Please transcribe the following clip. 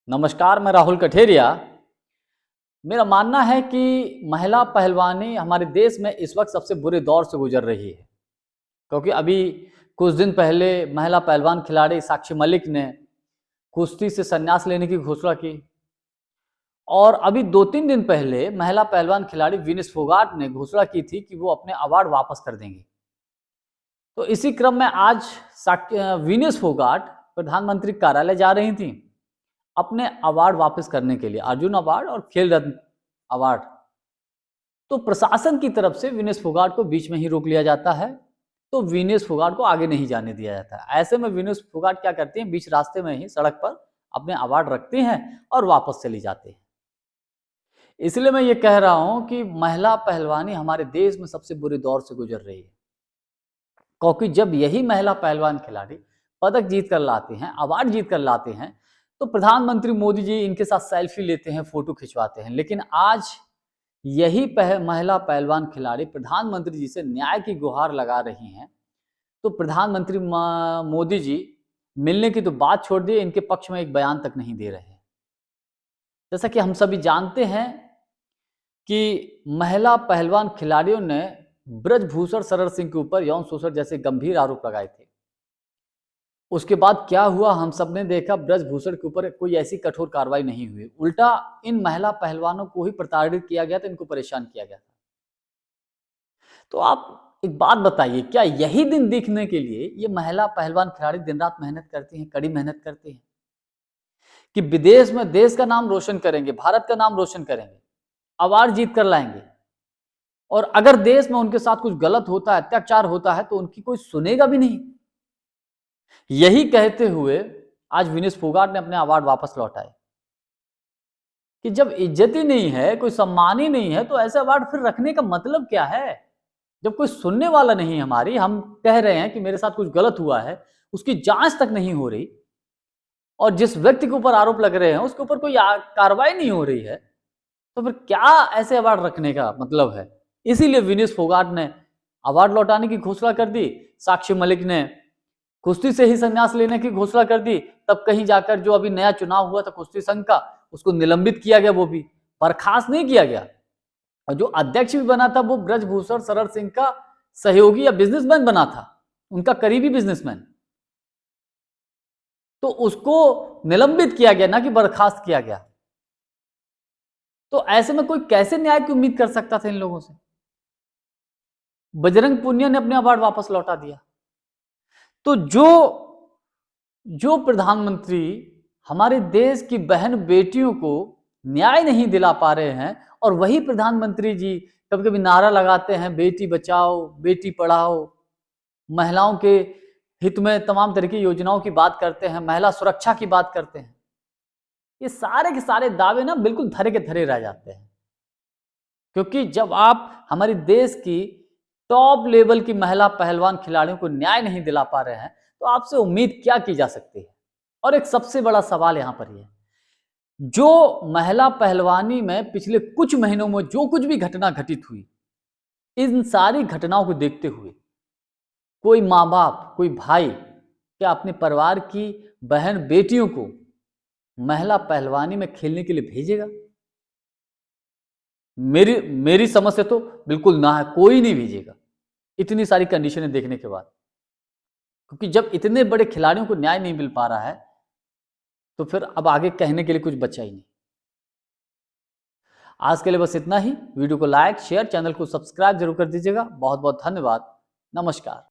नमस्कार, मैं राहुल कठेरिया। मेरा मानना है कि महिला पहलवानी हमारे देश में इस वक्त सबसे बुरे दौर से गुजर रही है, क्योंकि अभी कुछ दिन पहले महिला पहलवान खिलाड़ी साक्षी मलिक ने कुश्ती से संन्यास लेने की घोषणा की और अभी 2-3 दिन पहले महिला पहलवान खिलाड़ी विनेश फोगाट ने घोषणा की थी कि वो अपने अवार्ड वापस कर देंगे। तो इसी क्रम में आज विनेश फोगाट प्रधानमंत्री कार्यालय जा रही थी अपने अवार्ड वापस करने के लिए, अर्जुन अवार्ड और खेल रत्न अवार्ड। तो प्रशासन की तरफ से विनेश फोगाट को बीच में ही रोक लिया जाता है, तो विनेश फोगाट को आगे नहीं जाने दिया जाता है। ऐसे में विनेश फोगाट क्या करते हैं, बीच रास्ते में ही सड़क पर अपने अवार्ड रखते हैं और वापस चली जाते हैं। इसलिए मैं ये कह रहा हूं कि महिला पहलवानी हमारे देश में सबसे बुरे दौर से गुजर रही है, क्योंकि जब यही महिला पहलवान खिलाड़ी पदक जीत कर लाते हैं, अवार्ड जीत कर लाते हैं, तो प्रधानमंत्री मोदी जी इनके साथ सेल्फी लेते हैं, फोटो खिंचवाते हैं। लेकिन आज यही महिला पहलवान खिलाड़ी प्रधानमंत्री जी से न्याय की गुहार लगा रही हैं, तो प्रधानमंत्री मोदी जी मिलने की तो बात छोड़ दिए, इनके पक्ष में एक बयान तक नहीं दे रहे हैं। जैसा कि हम सभी जानते हैं कि महिला पहलवान खिलाड़ियों ने ब्रजभूषण शरण सिंह के ऊपर यौन शोषण जैसे गंभीर आरोप लगाए थे। उसके बाद क्या हुआ, हम सब ने देखा, ब्रजभूषण के ऊपर कोई ऐसी कठोर कार्रवाई नहीं हुई, उल्टा इन महिला पहलवानों को ही प्रताड़ित किया गया था, इनको परेशान किया गया था। तो आप एक बात बताइए, क्या यही दिन देखने के लिए ये महिला पहलवान खिलाड़ी दिन रात मेहनत करती हैं, कड़ी मेहनत करती हैं कि विदेश में देश का नाम रोशन करेंगे, भारत का नाम रोशन करेंगे, अवार्ड जीत कर लाएंगे, और अगर देश में उनके साथ कुछ गलत होता है, अत्याचार होता है, तो उनकी कोई सुनेगा भी नहीं। यही कहते हुए आज विनेश फोगाट ने अपने अवार्ड वापस लौटाए कि जब इज्जत ही नहीं है, कोई सम्मान ही नहीं है, तो ऐसे अवार्ड फिर रखने का मतलब क्या है? जब कोई सुनने वाला नहीं, हमारी हम कह रहे हैं कि मेरे साथ कुछ गलत हुआ है, उसकी जांच तक नहीं हो रही, और जिस व्यक्ति के ऊपर आरोप लग रहे हैं उसके ऊपर कोई कार्रवाई नहीं हो रही है, तो फिर क्या ऐसे अवार्ड रखने का मतलब है? इसीलिए विनेश फोगाट ने अवार्ड लौटाने की घोषणा कर दी, साक्षी मलिक ने कुश्ती से ही संन्यास लेने की घोषणा कर दी। तब कहीं जाकर जो अभी नया चुनाव हुआ था कुश्ती संघ का, उसको निलंबित किया गया, वो भी बर्खास्त नहीं किया गया, और जो अध्यक्ष भी बना था वो ब्रजभूषण शरण सिंह का सहयोगी या बिजनेसमैन बना था, उनका करीबी बिजनेसमैन, तो उसको निलंबित किया गया, ना कि बर्खास्त किया गया। तो ऐसे में कोई कैसे न्याय की उम्मीद कर सकता था इन लोगों से? बजरंग पुनिया ने अपने अवार्ड वापस लौटा दिया। तो जो जो प्रधानमंत्री हमारे देश की बहन बेटियों को न्याय नहीं दिला पा रहे हैं, और वही प्रधानमंत्री जी कभी कभी नारा लगाते हैं, बेटी बचाओ बेटी पढ़ाओ, महिलाओं के हित में तमाम तरह की योजनाओं की बात करते हैं, महिला सुरक्षा की बात करते हैं, ये सारे के सारे दावे ना बिल्कुल धरे के धरे रह जाते हैं। क्योंकि जब आप हमारे देश की टॉप लेवल की महिला पहलवान खिलाड़ियों को न्याय नहीं दिला पा रहे हैं, तो आपसे उम्मीद क्या की जा सकती है? और एक सबसे बड़ा सवाल यहां पर यह, जो महिला पहलवानी में पिछले कुछ महीनों में जो कुछ भी घटना घटित हुई, इन सारी घटनाओं को देखते हुए कोई माँ बाप, कोई भाई क्या अपने परिवार की बहन बेटियों को महिला पहलवानी में खेलने के लिए भेजेगा? मेरी मेरी समझ से तो बिल्कुल ना है, कोई नहीं भेजेगा इतनी सारी कंडीशनें देखने के बाद। क्योंकि जब इतने बड़े खिलाड़ियों को न्याय नहीं मिल पा रहा है, तो फिर अब आगे कहने के लिए कुछ बचा ही नहीं। आज के लिए बस इतना ही। वीडियो को लाइक, शेयर, चैनल को सब्सक्राइब जरूर कर दीजिएगा। बहुत बहुत धन्यवाद। नमस्कार।